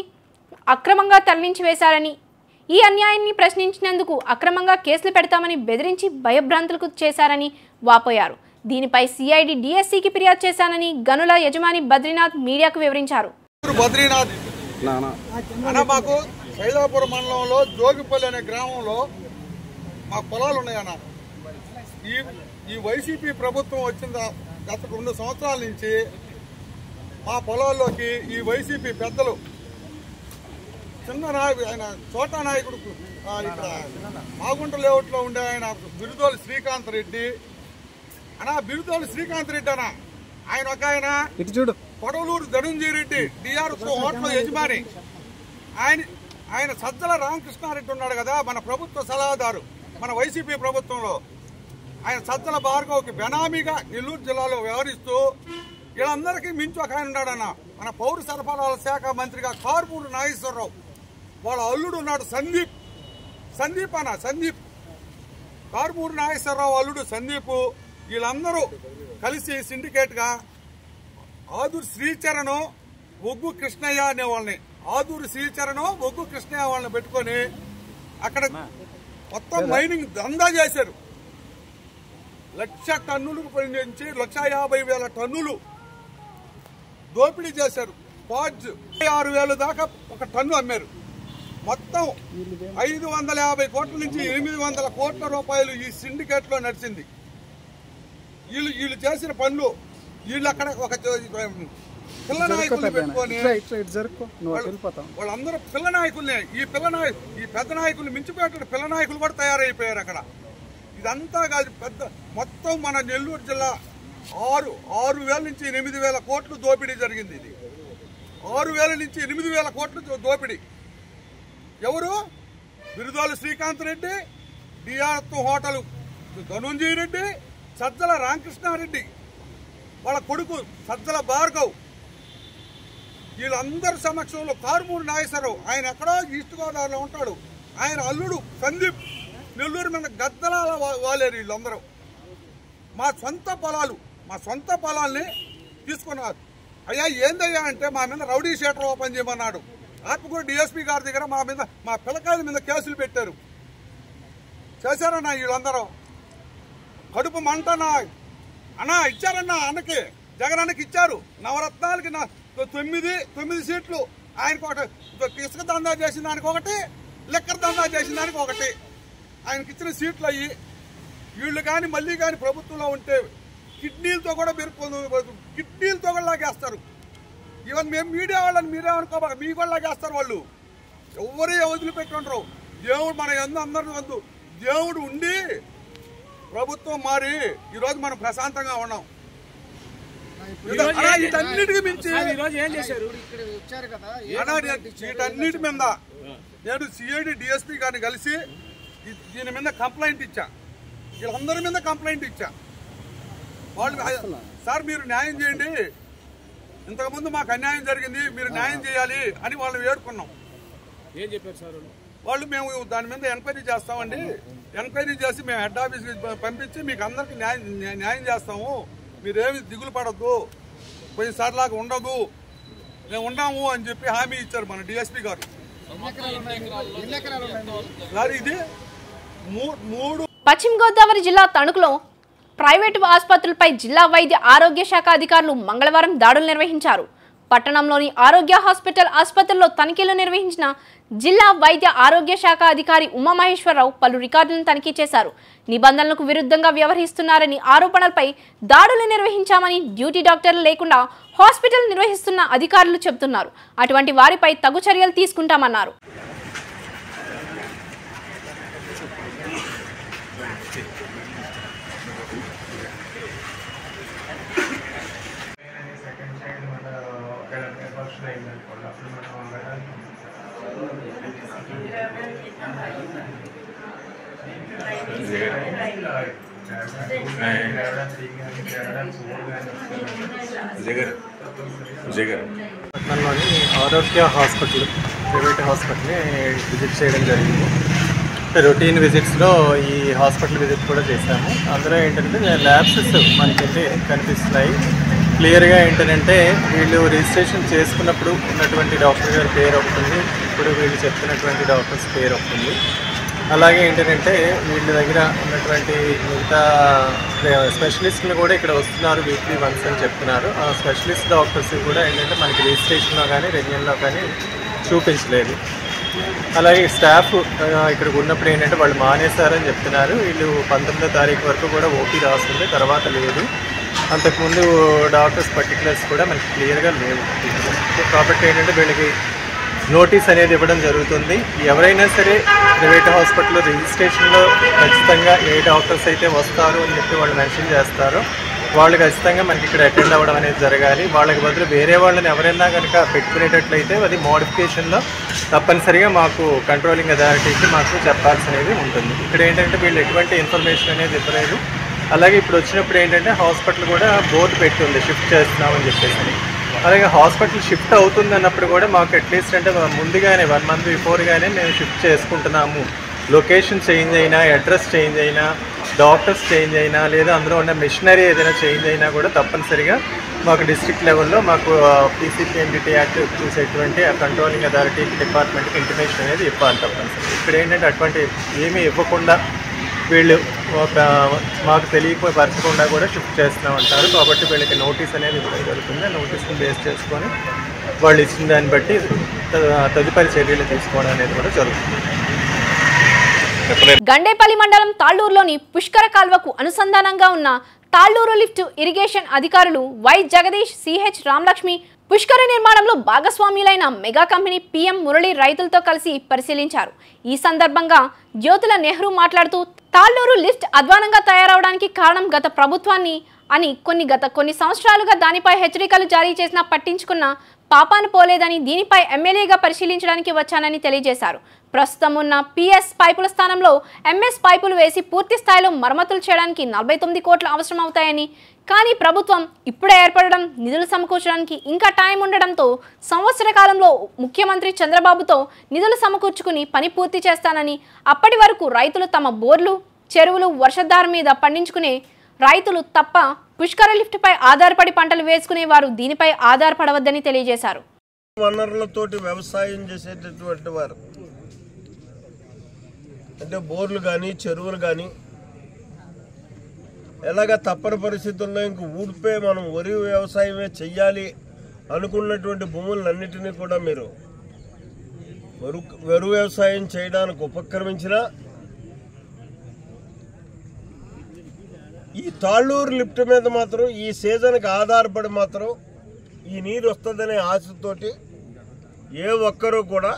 అక్రమంగా తరలించి వేశారని, ఈ అన్యాయాన్ని ప్రశ్నించినందుకు అక్రమంగా కేసులు పెడతామని బెదిరించి భయభ్రాంతులకు చేశారని వాపోయారు. దీనిపై సిఐడి డిఎస్సికి ఫిర్యాదు చేశానని గనుల యజమాని బద్రీనాథ్ మీడియాకు వివరించారు. బద్రీనాథ్ మాకు సైదాపురం మండలంలో జోగిపల్లి అనే గ్రామంలో మా పొలాలు ఉన్నాయన్న. ఈ వైసీపీ ప్రభుత్వం వచ్చిన గత 2 సంవత్సరాల నుంచి మా పొలాల్లోకి ఈ వైసీపీ పెద్దలు, చిన్న నాయకుడు ఆయన చోటా నాయకుడు, ఇక్కడ మాగుంట లేఅవుట్లో ఉండే ఆయన బిరుదోలి శ్రీకాంత్ రెడ్డి బిరుదోలి శ్రీకాంత్ రెడ్డి ఆయన ఒక ఆయన కొడవలూరు ధనుంజయ రెడ్డి డిఆర్ఎస్ హోటల్ యజమాని, ఆయన సజ్జల రామకృష్ణారెడ్డి ఉన్నాడు కదా, మన ప్రభుత్వ సలహాదారు మన వైసీపీ ప్రభుత్వంలో. ఆయన సజ్జల భార్గవ్కి బెనామీగా నెల్లూరు జిల్లాలో వ్యవహరిస్తూ వీళ్ళందరికీ మించి ఒక ఆయన ఉన్నాడన్న, మన పౌర సరఫరాల శాఖ మంత్రిగా కార్పూరు నాగేశ్వరరావు. వాళ్ళ అల్లుడు ఉన్నాడు సందీప్ కార్పూరు నాగేశ్వరరావు అల్లుడు సందీప్. వీళ్ళందరూ కలిసి సిండికేట్గా ఆదూరు శ్రీచరణ్, ఒగ్గు కృష్ణయ్య అనే వాళ్ళని, ఆదూరు శ్రీచరణ్, ఒగ్గు కృష్ణయ్య వాళ్ళని పెట్టుకొని అక్కడ మొత్తం మైనింగ్ దందా చేశారు. 1,00,000 టన్నులు నుంచి 1,50,000 టన్నులు దోపిడీ చేశారు. 6,000 దాకా ఒక టన్ను అమ్మారు. మొత్తం 550 కోట్ల నుంచి 800 కోట్ల రూపాయలు ఈ సిండికేట్ లో నడిచింది. వీళ్ళు చేసిన పనులు, వీళ్ళు అక్కడ ఒక పిల్ల నాయకుల్ని పెట్టుకొని వాళ్ళందరూ పిల్ల నాయకుల్ని, ఈ పెద్ద నాయకుల్ని మించిపోయేటట్టు పిల్ల నాయకులు కూడా తయారైపోయారు అక్కడ. ఇదంతా కాదు, పెద్ద మొత్తం మన నెల్లూరు జిల్లా 6,000 నుంచి 8,000 కోట్లు దోపిడీ జరిగింది. ఇది 6,000 నుంచి 8,000 కోట్లు దోపిడీ. ఎవరు? బిరుదోలు శ్రీకాంత్ రెడ్డి, డిఆర్ఎస్ హోటల్ ధనుంజయ రెడ్డి, సజ్జల రామకృష్ణారెడ్డి వాళ్ళ కొడుకు సజ్జల భార్గవ్, వీళ్ళందరి సమక్షంలో కార్మూరు నాగేశ్వరరావు, ఆయన ఎక్కడో ఈస్ట్ గోదావరిలో ఉంటాడు, ఆయన అల్లుడు సందీప్ నెల్లూరు మీద గద్దలాల వాలేరు. వీళ్ళందరూ మా సొంత పొలాల్ని తీసుకున్నారు. అయ్యా ఏందయ్యా అంటే మా మీద రౌడీ షీటర్ ఓపెన్ చేయమన్నాడు. ఆత్మకూరు డిఎస్పీ గారి దగ్గర మా పిల్లకాయల మీద కేసులు పెట్టారు. చేశారన్నా వీళ్ళందరూ. కడుపు మంటనా ఇచ్చారన్నా అన్నకి, జగన్ అన్నకి ఇచ్చారు. నవరత్నాలకి 9 సీట్లు ఆయనకు ఒకటి, ఇసుక దందా చేసిన దానికి ఒకటి, లిక్కర్ దందా చేసిన దానికి ఒకటి, ఆయనకి ఇచ్చిన సీట్లు అయ్యి. వీళ్ళు కానీ మళ్ళీ కానీ ప్రభుత్వంలో ఉంటే కిడ్నీలతో కూడా కిడ్నీలతో కూడా లాగేస్తారు. ఈవెన్ మేము మీడియా వాళ్ళని మీరే అనుకోబాక, మీ కూడా లాగేస్తారు వాళ్ళు. ఎవరే వదిలిపెట్టుండ్రు. దేవుడు మన అందరి వద్దు, దేవుడు ఉండి ప్రభుత్వం మారి ఈరోజు మనం ప్రశాంతంగా ఉన్నాం. వీటన్నిటికి మించి వీటన్నిటి మీద నేను సిఐడి డిఎస్పీ గారిని కలిసి దీని మీద కంప్లైంట్ ఇచ్చా. వీళ్ళందరి మీద కంప్లైంట్ ఇచ్చా. వాళ్ళు సార్ మీరు న్యాయం చేయండి, ఇంతకుముందు మాకు అన్యాయం జరిగింది, మీరు న్యాయం చేయాలి అని వాళ్ళు వేడుకున్నాం. ఏం చెప్పారు సార్ వాళ్ళు? మేము దాని మీద ఎంక్వైరీ చేస్తామండి, ఎంక్వైరీ చేసి మేము హెడ్ ఆఫీస్కి పంపించి మీకు అందరికి న్యాయం చేస్తాము, మీరేమి దిగులు పడద్దు, పోయినసారిలాగా ఉండదు, మేము ఉన్నాము అని చెప్పి హామీ ఇచ్చారు మన డిఎస్పీ గారు. ఇది 3. పశ్చిమ గోదావరి జిల్లా తణుకులో ప్రైవేటు ఆసుపత్రులపై జిల్లా వైద్య ఆరోగ్య శాఖ అధికారులు మంగళవారం దాడులు నిర్వహించారు. పట్టణంలోని ఆరోగ్య హాస్పిటల్ ఆసుపత్రుల్లో తనిఖీలు నిర్వహించిన జిల్లా వైద్య ఆరోగ్య శాఖ అధికారి ఉమామహేశ్వరరావు పలు రికార్డులను తనిఖీ చేశారు. నిబంధనలకు విరుద్ధంగా వ్యవహరిస్తున్నారని ఆరోపణలపై దాడులు నిర్వహించామని డ్యూటీ డాక్టర్లు లేకుండా హాస్పిటల్ నిర్వహిస్తున్న అధికారులు చెబుతున్నారు. అటువంటి వారిపై తగు చర్యలు తీసుకుంటామన్నారు. పట్నంలోని ఆరోగ్య హాస్పిటల్, ప్రైవేట్ హాస్పిటల్ని విజిట్ చేయడం జరిగింది. రొటీన్ విజిట్స్లో ఈ హాస్పిటల్ విజిట్ కూడా చేశాము. అందులో ఏంటంటే ల్యాబ్స్ మనకైతే కనిపిస్తున్నాయి క్లియర్గా. ఏంటంటే వీళ్ళు రిజిస్ట్రేషన్ చేసుకున్నప్పుడు ఉన్నటువంటి డాక్టర్ గారి పేరు ఒకటి, ఇప్పుడు వీళ్ళు చెప్తున్నటువంటి డాక్టర్స్ పేరు ఒకటి. అలాగే ఏంటంటే వీళ్ళ దగ్గర ఉన్నటువంటి మిగతా స్పెషలిస్టులు కూడా ఇక్కడ వస్తున్నారు వీక్లీ వన్స్ అని చెప్తున్నారు. ఆ స్పెషలిస్ట్ డాక్టర్స్ కూడా ఏంటంటే మనకి రిజిస్ట్రేషన్లో కానీ రెన్యూల్లో కానీ చూపించలేదు. అలాగే స్టాఫ్ ఇక్కడికి ఉన్నప్పుడు ఏంటంటే వాళ్ళు మానేశారని చెప్తున్నారు. వీళ్ళు 19వ తారీఖు వరకు కూడా ఓపీ రాస్తుంది, తర్వాత లేదు. అంతకుముందు డాక్టర్స్ పర్టికులర్స్ కూడా మనకి క్లియర్గా లేవు. కాబట్టి ఏంటంటే వీళ్ళకి నోటీస్ అనేది ఇవ్వడం జరుగుతుంది. ఎవరైనా సరే ప్రైవేట్ హాస్పిటల్లో రిజిస్ట్రేషన్లో ఖచ్చితంగా ఏ డాక్టర్స్ అయితే వస్తారు అని చెప్పి వాళ్ళు మెన్షన్ చేస్తారో వాళ్ళు ఖచ్చితంగా మనకి ఇక్కడ అటెండ్ అవ్వడం అనేది జరగాలి. వాళ్ళకి బదులు వేరే వాళ్ళని ఎవరైనా కనుక పెట్టుకునేటట్లయితే అది మోడిఫికేషన్లో తప్పనిసరిగా మాకు కంట్రోలింగ్ అథారిటీకి మాకు చెప్పాల్సినది ఉంటుంది. ఇక్కడ ఏంటంటే వీళ్ళు ఎటువంటి ఇన్ఫర్మేషన్ అనేది ఇవ్వలేదు. అలాగే ఇప్పుడు వచ్చినప్పుడు ఏంటంటే హాస్పిటల్ కూడా బోర్డు పెట్టుంది షిఫ్ట్ చేస్తున్నామని చెప్పేసి. అలాగే హాస్పిటల్ షిఫ్ట్ అవుతుంది అన్నప్పుడు కూడా మాకు అట్లీస్ట్ అంటే ముందుగానే 1 month బిఫోర్గానే మేము షిఫ్ట్ చేసుకుంటున్నాము, లొకేషన్ చేంజ్ అయినా, అడ్రస్ చేంజ్ అయినా, డాక్టర్స్ చేంజ్ అయినా, లేదా అందులో ఉన్న మిషనరీ ఏదైనా చేంజ్ అయినా కూడా తప్పనిసరిగా మాకు డిస్ట్రిక్ట్ లెవెల్లో మాకు PCPNDT యాక్ట్ చూసేటువంటి ఆ కంట్రోలింగ్ అథారిటీకి డిపార్ట్మెంట్కి ఇంటిమేషన్ అనేది ఇవ్వాలి తప్పనిసరి. ఇక్కడ ఏంటంటే అటువంటి ఏమీ ఇవ్వకుండా వీళ్ళు మాకు తెలియపరచకుండా కూడా షిఫ్ట్ చేస్తున్నామంటారు. కాబట్టి వీళ్ళకి నోటీస్ అనేది ఇవ్వడం జరుగుతుంది. ఆ నోటీస్ని బేస్ చేసుకొని వాళ్ళు ఇచ్చిన దాన్ని బట్టి తదుపరి చర్యలు తీసుకోవడం అనేది కూడా జరుగుతుంది. గండేపల్లి మండలం తాళ్లూరులోని పుష్కర కాల్వకు అనుసంధానంగా ఉన్న తాళ్లూరు లిఫ్ట్ ఇరిగేషన్ అధికారులు వై జగదీష్, సిహెచ్ రామలక్ష్మి పుష్కర నిర్మాణంలో భాగస్వామ్యులైన మెగా కంపెనీ PM మురళి రైతులతో కలిసి పరిశీలించారు. ఈ సందర్భంగా జ్యోతుల నెహ్రూ మాట్లాడుతూ తాళ్లూరు లిఫ్ట్ అధ్వానంగా తయారవడానికి కారణం గత ప్రభుత్వాన్ని అని కొన్ని సంవత్సరాలుగా దానిపై హెచ్చరికలు జారీ చేసినా పట్టించుకున్న పాపాను పోలేదని, దీనిపై ఎమ్మెల్యేగా పరిశీలించడానికి వచ్చానని తెలియజేశారు. ప్రస్తుతం ఉన్న PS పైపుల స్థానంలో MS పైపులు వేసి పూర్తి స్థాయిలో మరమ్మతులు చేయడానికి 49 కోట్లు అవసరం అవుతాయని, కానీ ప్రభుత్వం ఇప్పుడే ఏర్పడడం, నిధులు సమకూర్చడానికి ఇంకా టైం ఉండడంతో సంవత్సర కాలంలో ముఖ్యమంత్రి చంద్రబాబుతో నిధులు సమకూర్చుకుని పని పూర్తి చేస్తానని, అప్పటి వరకు రైతులు తమ బోర్లు, చెరువులు వర్షధార మీద పండించుకునే రైతులు తప్ప పుష్కర లిఫ్ట్పై ఆధారపడి పంటలు వేసుకునే వారు దీనిపై ఆధారపడవద్దని తెలియజేశారు. వనరులతోటి వ్యవసాయం చేసేటటువంటి వారు అంటే బోర్లు కానీ చెరువులు కానీ ఎలాగ తప్పని పరిస్థితుల్లో ఇంక ఊడిపోయి మనం వరి వ్యవసాయమే చెయ్యాలి అనుకున్నటువంటి భూములన్నిటినీ కూడా మీరు వరి వ్యవసాయం చేయడానికి ఉపక్రమించినా ఈ తాళ్లూరు లిఫ్ట్ మీద మాత్రం ఈ సీజన్కి ఆధారపడి మాత్రం ఈ నీరు వస్తుందనే ఆశతోటి ఏ ఒక్కరూ కూడా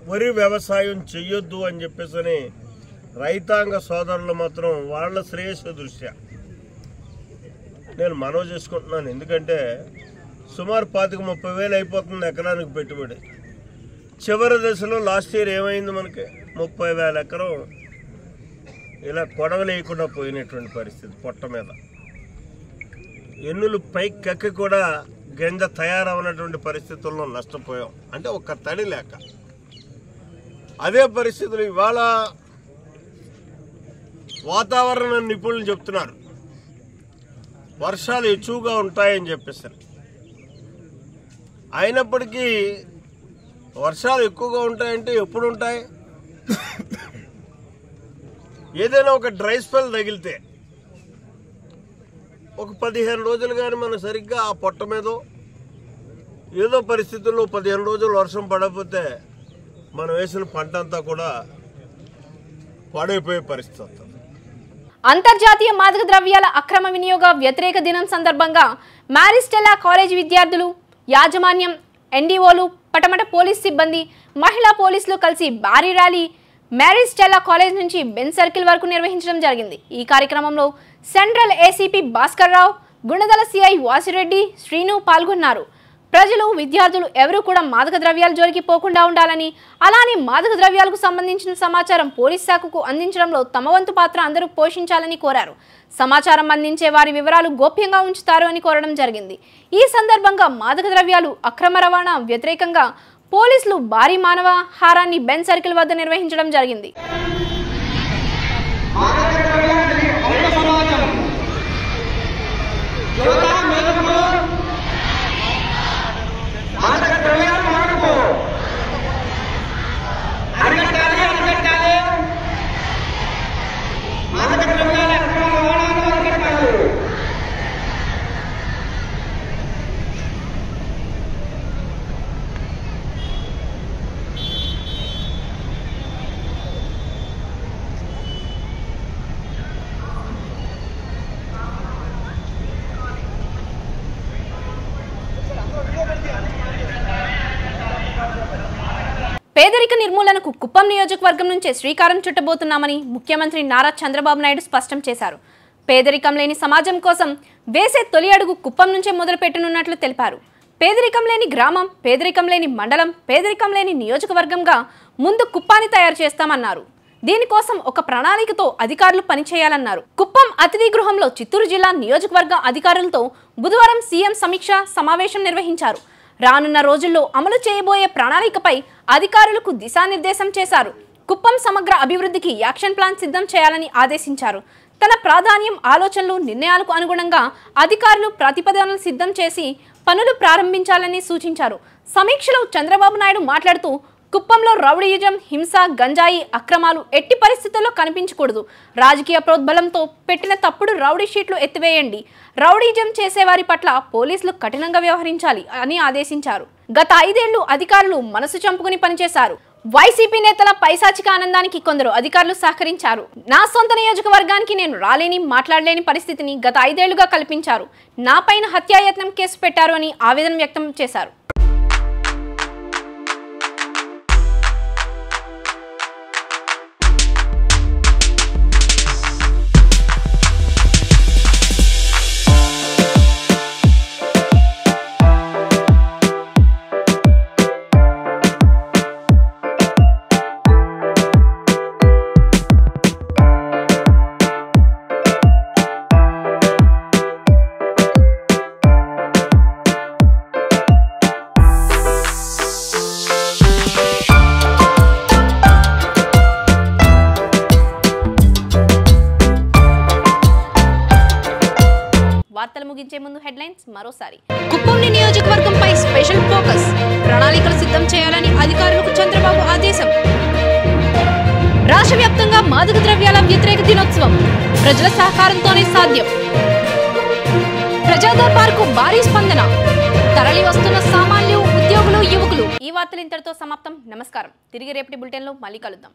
వరి వ్యవసాయం చెయ్యొద్దు అని చెప్పేసి రైతాంగ సోదరులు మాత్రం వాళ్ళ శ్రేయస్సు దృష్ట్యా నేను మనవి చేసుకుంటున్నాను. ఎందుకంటే సుమారు 25-30 వేలు అయిపోతుంది ఎకరానికి పెట్టుబడి. చివరి దశలో లాస్ట్ ఇయర్ ఏమైంది, మనకి 30,000 ఎకరం ఇలా కొడవలేయకుండా పోయినటువంటి పరిస్థితి. పొట్ట మీద ఎన్నులు పైకెక్కి కూడా గింజ తయారవనటువంటి పరిస్థితుల్లో నష్టపోయాం. అంటే ఒక్క తడి లేక. అదే పరిస్థితులు ఇవాళ వాతావరణ నిపుణులు చెప్తున్నారు వర్షాలు ఎక్కువగా ఉంటాయని చెప్పేసరి. అయినప్పటికీ వర్షాలు ఎక్కువగా ఉంటాయంటే ఎప్పుడు ఉంటాయి? ఏదైనా ఒక డ్రై స్పెల్ తగిలితే ఒక 15 రోజులు కానీ మనం సరిగ్గా ఆ పొట్ట మీద ఏదో పరిస్థితుల్లో 15 రోజులు వర్షం పడకపోతే మనం వేసిన పంట అంతా కూడా పాడైపోయే పరిస్థితి వస్తుంది. అంతర్జాతీయ మాదక ద్రవ్యాల అక్రమ వినియోగ వ్యతిరేక దినం సందర్భంగా మ్యారిస్టెల్లా కాలేజ్ విద్యార్థులు, యాజమాన్యం, NDOలు, పటమట పోలీస్ సిబ్బంది, మహిళా పోలీసులు కలిసి భారీ ర్యాలీ మ్యారిస్టెల్లా కాలేజ్ నుంచి బెన్ సర్కిల్ వరకు నిర్వహించడం జరిగింది. ఈ కార్యక్రమంలో central ACP Bhaskar Rao, Gunadala CI Vasireddy, Srinu పాల్గొన్నారు. ప్రజలు విద్యార్థులు ఎవరూ కూడా మాదక ద్రవ్యాల జోలికి పోకుండా ఉండాలని, అలానే మాదక ద్రవ్యాలకు సంబంధించిన సమాచారం పోలీస్ శాఖకు అందించడంలో తమ వంతు పాత్ర అందరూ పోషించాలని కోరారు. సమాచారం అందించే వారి వివరాలు గోప్యంగా ఉంచుతారు అని కోరడం జరిగింది. ఈ సందర్భంగా మాదక ద్రవ్యాలు అక్రమ రవాణా వ్యతిరేకంగా పోలీసులు భారీ మానవ హారాన్ని బెన్ సర్కిల్ వద్ద నిర్వహించడం జరిగింది. పేదరిక నిర్మూలనకు కుప్పం నియోజకవర్గం నుంచే శ్రీకారం చుట్టబోతున్నామని ముఖ్యమంత్రి నారా చంద్రబాబు నాయుడు స్పష్టం చేశారు. పేదరికం లేని సమాజం కోసం వేసే తొలి అడుగు కుప్పం నుంచే మొదలుపెట్టనున్నట్లు తెలిపారు. పేదరికం లేని గ్రామం, పేదరికం లేని మండలం, పేదరికం లేని నియోజకవర్గంగా ముందు కుప్పాన్ని తయారు చేస్తామన్నారు. దీనికోసం ఒక ప్రణాళికతో అధికారులు పనిచేయాలన్నారు. కుప్పం అతిథి గృహంలో చిత్తూరు జిల్లా నియోజకవర్గ అధికారులతో బుధవారం సీఎం సమీక్ష సమావేశం నిర్వహించారు. రానున్న రోజుల్లో అమలు చేయబోయే ప్రణాళికపై అధికారులకు దిశానిర్దేశం చేశారు. కుప్పం సమగ్ర అభివృద్ధికి యాక్షన్ ప్లాన్ సిద్ధం చేయాలని ఆదేశించారు. తన ప్రాధాన్యం, ఆలోచనలు, నిర్ణయాలకు అనుగుణంగా అధికారులు ప్రతిపాదనలు సిద్ధం చేసి పనులు ప్రారంభించాలని సూచించారు. సమీక్షలో చంద్రబాబు నాయుడు మాట్లాడుతూ కుప్పంలో రౌడీయిజం, హింస, గంజాయి అక్రమాలు ఎట్టి పరిస్థితుల్లో కనిపించకూడదు. రాజకీయ ప్రోద్బలంతో పెట్టిన తప్పుడు రౌడీ షీట్లు ఎత్తివేయండి. రౌడీయిజం చేసేవారి పట్ల పోలీసులు కఠినంగా వ్యవహరించాలి అని ఆదేశించారు. గత 5 ఏళ్లు అధికారులు మనసు చంపుకుని పనిచేశారు. వైసీపీ నేతల పైశాచిక ఆనందానికి కొందరు అధికారులు సహకరించారు. నా సొంత నియోజకవర్గానికి నేను రాలేని, మాట్లాడలేని పరిస్థితిని గత 5 ఏళ్లుగా కల్పించారు. నాపైన హత్యాయత్నం కేసు పెట్టారు అని ఆవేదన వ్యక్తం చేశారు. వార్తలు ముగించే ముందు హెడ్లైన్స్ మరోసారి. కుప్పం నియోజకవర్గంపై స్పెషల్ ఫోకస్, ప్రణాళికలు సిద్ధం చేయాలని అధికారులకు చంద్రబాబు ఆదేశం. రాష్ట్ర వ్యాప్తంగా మాదక ద్రవ్యాల వ్యతిరేక దినోత్సవం ప్రజల సహకారంతోనే సాధ్యం. ప్రజా దర్బార్కు భారీ స్పందన, తరలి వస్తున్న సామాన్యులు, ఉద్యోగులు, యువకులు. ఈ వార్తలు ఇంతటితో సమాప్తం. నమస్కారం. తిరిగి రేపటి బులెటిన్లో మళ్ళీ కలుద్దాం.